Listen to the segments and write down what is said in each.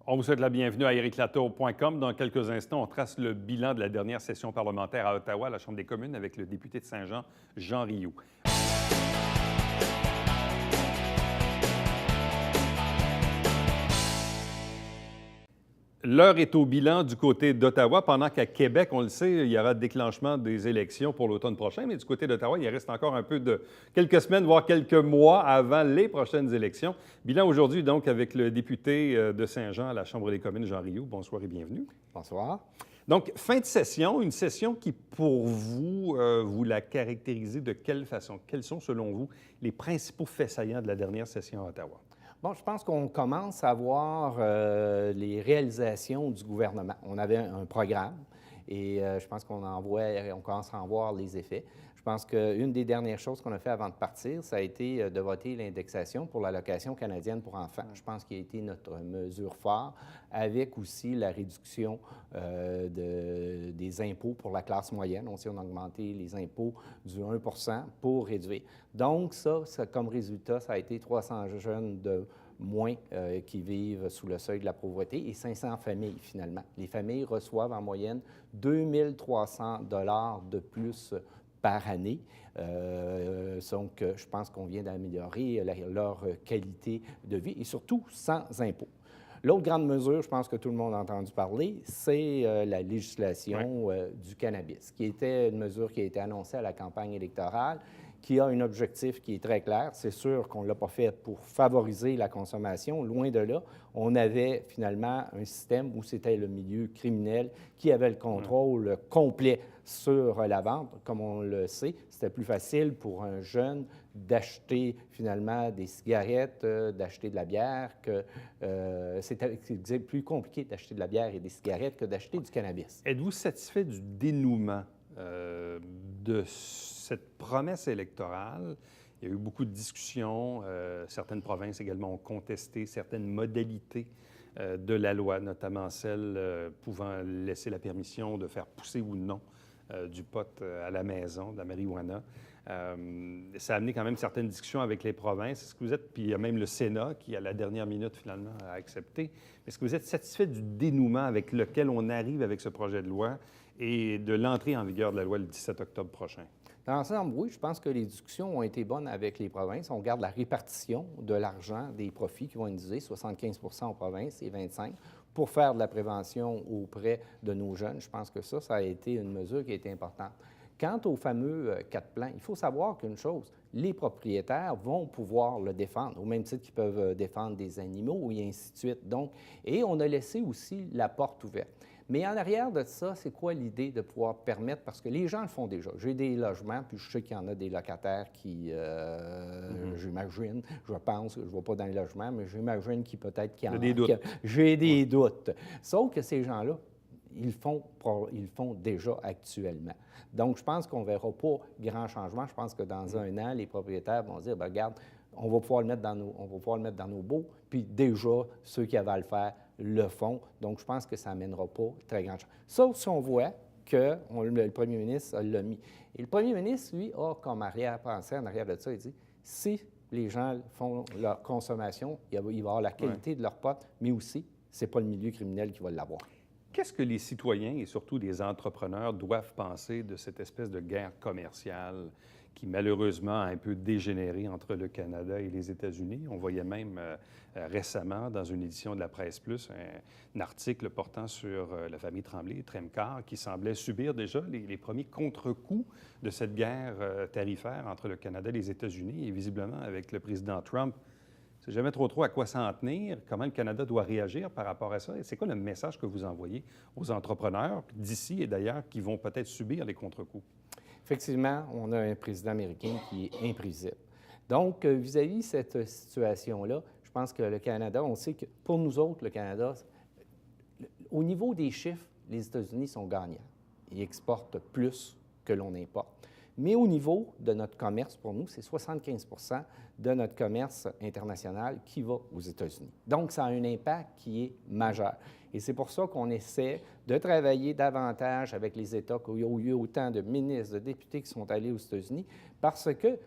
On vous souhaite la bienvenue à ériclatour.com. Dans quelques instants, on trace le bilan de la dernière session parlementaire à Ottawa, à la Chambre des communes, avec le député de Saint-Jean, Jean Rioux. L'heure est au bilan du côté d'Ottawa, pendant qu'à Québec, on le sait, il y aura déclenchement des élections pour l'automne prochain, mais du côté d'Ottawa, il reste encore un peu de quelques semaines, voire quelques mois avant les prochaines élections. Bilan aujourd'hui, donc, avec le député de Saint-Jean à la Chambre des communes, Jean Rioux. Bonsoir et bienvenue. Bonsoir. Donc, fin de session, une session qui, pour vous, vous la caractérisez de quelle façon? Quels sont, selon vous, les principaux faits saillants de la dernière session à Ottawa? Bon, je pense qu'on commence à voir les réalisations du gouvernement. On avait un programme et je pense qu'on commence à en voir les effets. Je pense qu'une des dernières choses qu'on a fait avant de partir, ça a été de voter l'indexation pour l'allocation canadienne pour enfants. Je pense qu'il a été notre mesure phare, avec aussi la réduction des impôts pour la classe moyenne. On a augmenté les impôts du 1 pour réduire. Donc, ça, comme résultat, ça a été 300 jeunes de moins qui vivent sous le seuil de la pauvreté et 500 familles, finalement. Les familles reçoivent en moyenne 2 300 $ de plus par année. Donc, je pense qu'on vient d'améliorer leur qualité de vie et surtout sans impôts. L'autre grande mesure, je pense que tout le monde a entendu parler, c'est la législation du cannabis, qui était une mesure qui a été annoncée à la campagne électorale, qui a un objectif qui est très clair. C'est sûr qu'on ne l'a pas fait pour favoriser la consommation, loin de là. On avait finalement un système où c'était le milieu criminel qui avait le contrôle complet sur la vente. Comme on le sait, c'était plus facile pour un jeune d'acheter finalement des cigarettes, d'acheter de la bière, que c'était plus compliqué d'acheter de la bière et des cigarettes que d'acheter du cannabis. Êtes-vous satisfait du dénouement de cette promesse électorale? Il y a eu beaucoup de discussions. Certaines provinces également ont contesté certaines modalités de la loi, notamment celle pouvant laisser la permission de faire pousser ou non du pot à la maison, de la marijuana. Ça a amené quand même certaines discussions avec les provinces. Est-ce que vous êtes, puis il y a même le Sénat qui, à la dernière minute, finalement, a accepté. Est-ce que vous êtes satisfait du dénouement avec lequel on arrive avec ce projet de loi et de l'entrée en vigueur de la loi le 17 octobre prochain? Dans l'ensemble, oui, je pense que les discussions ont été bonnes avec les provinces. On garde la répartition de l'argent, des profits qui vont être utilisés, 75 aux provinces et 25 pour faire de la prévention auprès de nos jeunes. Je pense que ça a été une mesure qui a été importante. Quant au fameux 4 plans, il faut savoir qu'une chose, les propriétaires vont pouvoir le défendre, au même titre qu'ils peuvent défendre des animaux et ainsi de suite. Donc, et on a laissé aussi la porte ouverte. Mais en arrière de ça, c'est quoi l'idée de pouvoir permettre, parce que les gens le font déjà. J'ai des logements, puis je sais qu'il y en a des locataires qui, j'imagine, je pense, je ne vais pas dans les logements, mais j'imagine qu'il peut-être qu'il y en a. Des doutes. J'ai des doutes. Sauf que ces gens-là, ils le font déjà actuellement. Donc, je pense qu'on ne verra pas grand changement. Je pense que dans un an, les propriétaires vont dire, bien, regarde, on va pouvoir le mettre dans nos baux, puis déjà, ceux qui avaient à le faire le font. Donc, je pense que ça n'amènera pas très grand changement. Sauf si on voit que le premier ministre l'a mis. Et le premier ministre, lui, a comme arrière-pensée, en arrière de ça, il dit, si les gens font leur consommation, il va y avoir la qualité de leur pot, mais aussi, ce n'est pas le milieu criminel qui va l'avoir. Qu'est-ce que les citoyens et surtout les entrepreneurs doivent penser de cette espèce de guerre commerciale qui, malheureusement, a un peu dégénéré entre le Canada et les États-Unis? On voyait même récemment, dans une édition de la Presse Plus, un article portant sur la famille Tremblay et Tremcar qui semblait subir déjà les premiers contre-coups de cette guerre tarifaire entre le Canada et les États-Unis. Et visiblement, avec le président Trump, c'est jamais trop à quoi s'en tenir, comment le Canada doit réagir par rapport à ça. Et c'est quoi le message que vous envoyez aux entrepreneurs d'ici et d'ailleurs qui vont peut-être subir les contre-coups? Effectivement, on a un président américain qui est imprévisible. Donc, vis-à-vis de cette situation-là, je pense que le Canada, on sait que pour nous autres, le Canada, au niveau des chiffres, les États-Unis sont gagnants. Ils exportent plus que l'on importe. Mais au niveau de notre commerce, pour nous, c'est 75 de notre commerce international qui va aux États-Unis. Donc, ça a un impact qui est majeur. Et c'est pour ça qu'on essaie de travailler davantage avec les États, où il y a eu autant de ministres, de députés qui sont allés aux États-Unis, parce qu'il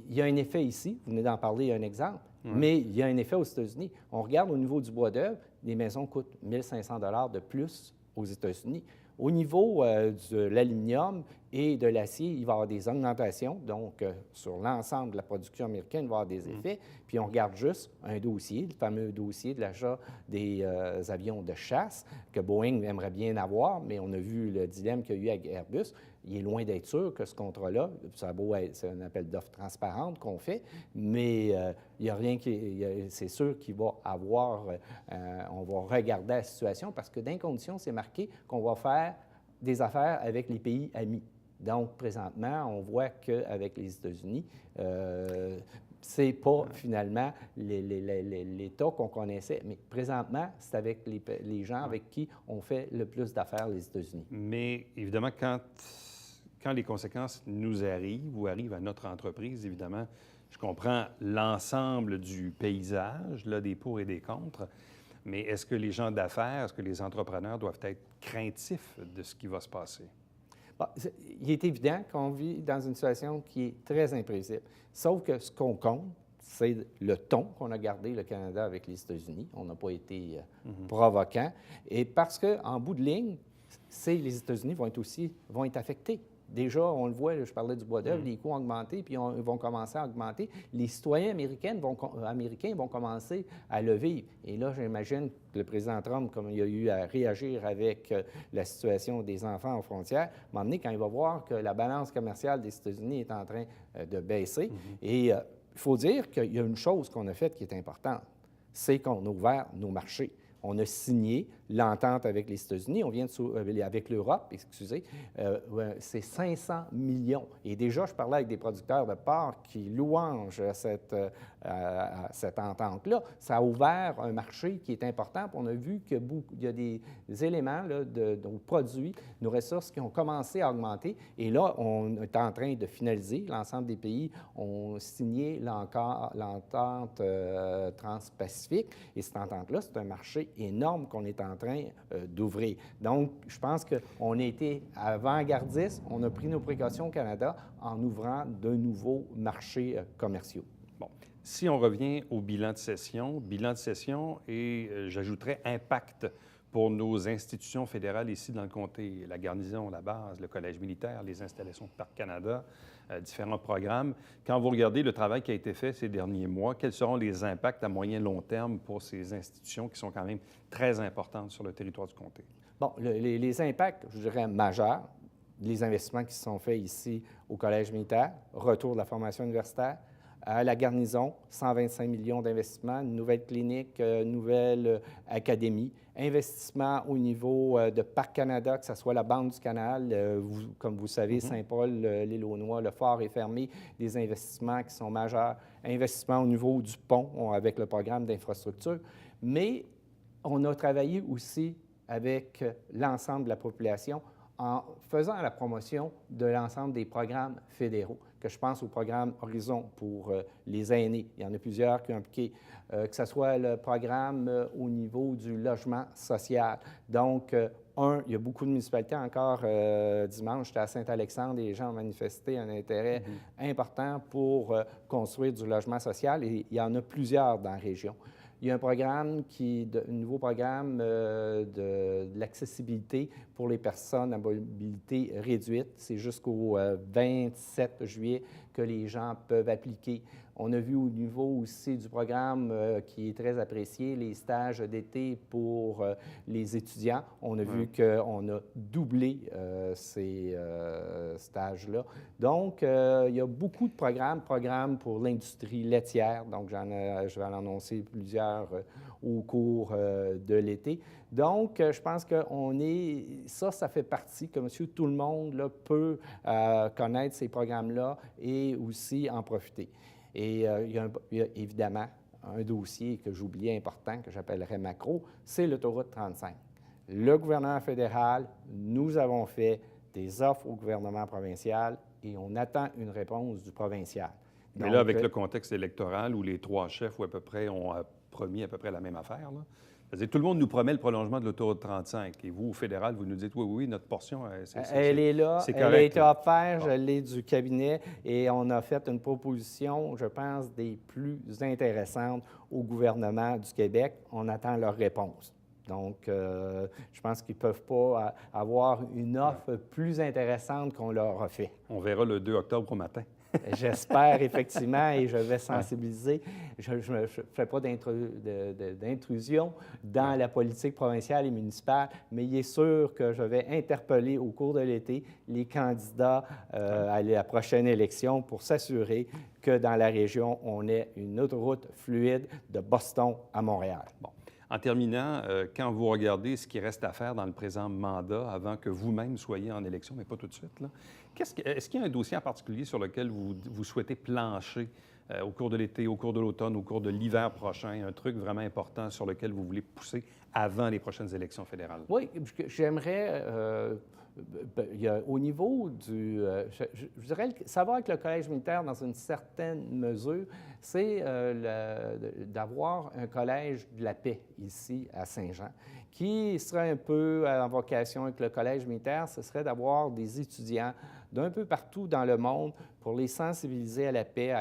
y a un effet ici, vous venez d'en parler, il y a un exemple, Mais il y a un effet aux États-Unis. On regarde au niveau du bois d'œuvre, les maisons coûtent 1 500 de plus aux États-Unis. Au niveau de l'aluminium et de l'acier, il va y avoir des augmentations. Donc, sur l'ensemble de la production américaine, il va y avoir des effets. Puis, on regarde juste un dossier, le fameux dossier de l'achat des avions de chasse que Boeing aimerait bien avoir, mais on a vu le dilemme qu'il y a eu avec Airbus. Il est loin d'être sûr que ce contrat-là, ça a beau être, c'est un appel d'offres transparente qu'on fait, mais il n'y a rien qui... c'est sûr qu'il va avoir... on va regarder la situation parce que dans les conditions, c'est marqué qu'on va faire des affaires avec les pays amis. Donc, présentement, on voit qu'avec les États-Unis, c'est pas finalement l'État qu'on connaissait, mais présentement, c'est avec les gens avec qui on fait le plus d'affaires, les États-Unis. Mais évidemment, quand les conséquences nous arrivent ou arrivent à notre entreprise, évidemment, je comprends l'ensemble du paysage, là, des pour et des contre, mais est-ce que les gens d'affaires, est-ce que les entrepreneurs doivent être craintifs de ce qui va se passer? Bon, il est évident qu'on vit dans une situation qui est très imprévisible. Sauf que ce qu'on compte, c'est le ton qu'on a gardé, le Canada, avec les États-Unis. On n'a pas été provoquant. Et parce qu'en bout de ligne, les États-Unis vont être affectés. Déjà, on le voit, là, je parlais du bois d'œuvre, les coûts ont augmenté, puis ils vont commencer à augmenter. Les citoyens américains vont commencer à le vivre. Et là, j'imagine que le président Trump, comme il a eu à réagir avec la situation des enfants aux frontières, à un moment donné, quand il va voir que la balance commerciale des États-Unis est en train de baisser, et il faut dire qu'il y a une chose qu'on a faite qui est importante, c'est qu'on a ouvert nos marchés. On a signé l'entente avec les États-Unis, on vient avec l'Europe, excusez, c'est 500 millions. Et déjà, je parlais avec des producteurs de porc qui louangent cette entente-là. Ça a ouvert un marché qui est important. On a vu qu'il y a des éléments là, de nos produits, nos ressources qui ont commencé à augmenter. Et là, on est en train de finaliser. L'ensemble des pays ont signé l'entente transpacifique. Et cette entente-là, c'est un marché énorme qu'on est en train d'ouvrir. Donc, je pense qu'on a été avant-gardiste. On a pris nos précautions au Canada en ouvrant de nouveaux marchés commerciaux. Bon. Si on revient au bilan de session et j'ajouterais impact pour nos institutions fédérales ici dans le comté, la garnison, la base, le collège militaire, les installations de Parc Canada, différents programmes. Quand vous regardez le travail qui a été fait ces derniers mois, quels seront les impacts à moyen et long terme pour ces institutions qui sont quand même très importantes sur le territoire du comté? Bon, les impacts, je dirais, majeurs, les investissements qui se sont faits ici au collège militaire, retour de la formation universitaire, à la garnison, 125 millions d'investissements, une nouvelle clinique, une nouvelle académie, investissement au niveau de Parc Canada, que ce soit la bande du canal, comme vous savez, Saint-Paul, l'île aux Noix, le phare est fermé, des investissements qui sont majeurs, investissement au niveau du pont avec le programme d'infrastructure, mais on a travaillé aussi avec l'ensemble de la population en faisant la promotion de l'ensemble des programmes fédéraux, que je pense au programme Horizon pour les aînés. Il y en a plusieurs qui ont impliqué, que ce soit le programme au niveau du logement social. Donc, il y a beaucoup de municipalités encore. Dimanche, j'étais à Saint-Alexandre et les gens ont manifesté un intérêt important pour construire du logement social et il y en a plusieurs dans la région. Il y a un programme un nouveau programme de l'accessibilité pour les personnes à mobilité réduite. C'est jusqu'au 27 juillet que les gens peuvent appliquer. On a vu au niveau aussi du programme qui est très apprécié, les stages d'été pour les étudiants. On a vu qu'on a doublé ces stages-là. Donc, il y a beaucoup de programmes pour l'industrie laitière. Donc, je vais en annoncer plusieurs au cours de l'été. Donc, je pense ça fait partie que monsieur tout le monde là, peut connaître ces programmes-là et aussi en profiter. Et il y a évidemment un dossier que j'oubliais important, que j'appellerais macro, c'est l'autoroute 35. Le gouvernement fédéral, nous avons fait des offres au gouvernement provincial et on attend une réponse du provincial. Mais donc, là, avec le contexte électoral où les trois chefs ou à peu près ont promis à peu près la même affaire, là, C'est-à-dire, tout le monde nous promet le prolongement de l'autoroute 35. Et vous, au fédéral, vous nous dites, oui, oui, notre portion, elle est là, c'est elle a correct, été là. offerte, Bon. je l'ai du cabinet et on a fait une proposition, je pense, des plus intéressantes au gouvernement du Québec. On attend leur réponse. Donc, je pense qu'ils ne peuvent pas avoir une offre plus intéressante qu'on leur a fait. On verra le 2 octobre au matin. J'espère effectivement et je vais sensibiliser. Je ne fais pas d'intrusion dans la politique provinciale et municipale, mais il est sûr que je vais interpeller au cours de l'été les candidats à la prochaine élection pour s'assurer que dans la région, on ait une autoroute fluide de Boston à Montréal. Bon. En terminant, quand vous regardez ce qui reste à faire dans le présent mandat avant que vous-même soyez en élection, mais pas tout de suite, là, est-ce qu'il y a un dossier en particulier sur lequel vous souhaitez plancher au cours de l'été, au cours de l'automne, au cours de l'hiver prochain, un truc vraiment important sur lequel vous voulez pousser avant les prochaines élections fédérales? Oui, j'aimerais, au niveau du... je dirais, ça va avec le collège militaire dans une certaine mesure, c'est d'avoir un collège de la paix ici à Saint-Jean, qui serait un peu en vocation avec le collège militaire, ce serait d'avoir des étudiants d'un peu partout dans le monde pour les sensibiliser à la paix,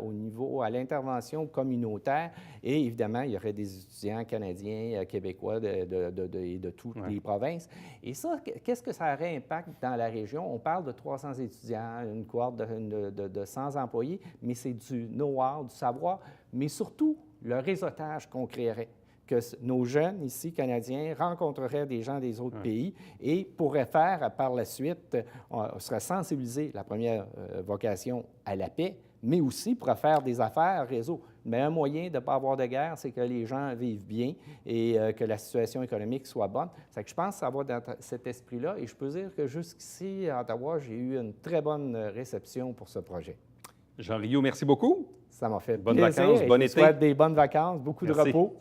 au niveau, à l'intervention communautaire. Et évidemment, il y aurait des étudiants canadiens, québécois et de toutes les provinces. Et ça, qu'est-ce que ça aurait impact dans la région? On parle de 300 étudiants, une cohorte de 100 employés, mais c'est du know-how, du savoir, mais surtout le réseautage qu'on créerait, que nos jeunes ici, Canadiens, rencontreraient des gens des autres pays et pourraient faire, par la suite, on serait sensibilisé, la première vocation, à la paix, mais aussi pourraient faire des affaires réseau. Le meilleur moyen de ne pas avoir de guerre, c'est que les gens vivent bien et que la situation économique soit bonne. C'est que je pense que ça va dans cet esprit-là et je peux dire que jusqu'ici, à Ottawa, j'ai eu une très bonne réception pour ce projet. Jean Rioux, merci beaucoup. Ça m'a fait bonnes plaisir. Vacances, bon été. Je vous souhaite des bonnes vacances, beaucoup de repos.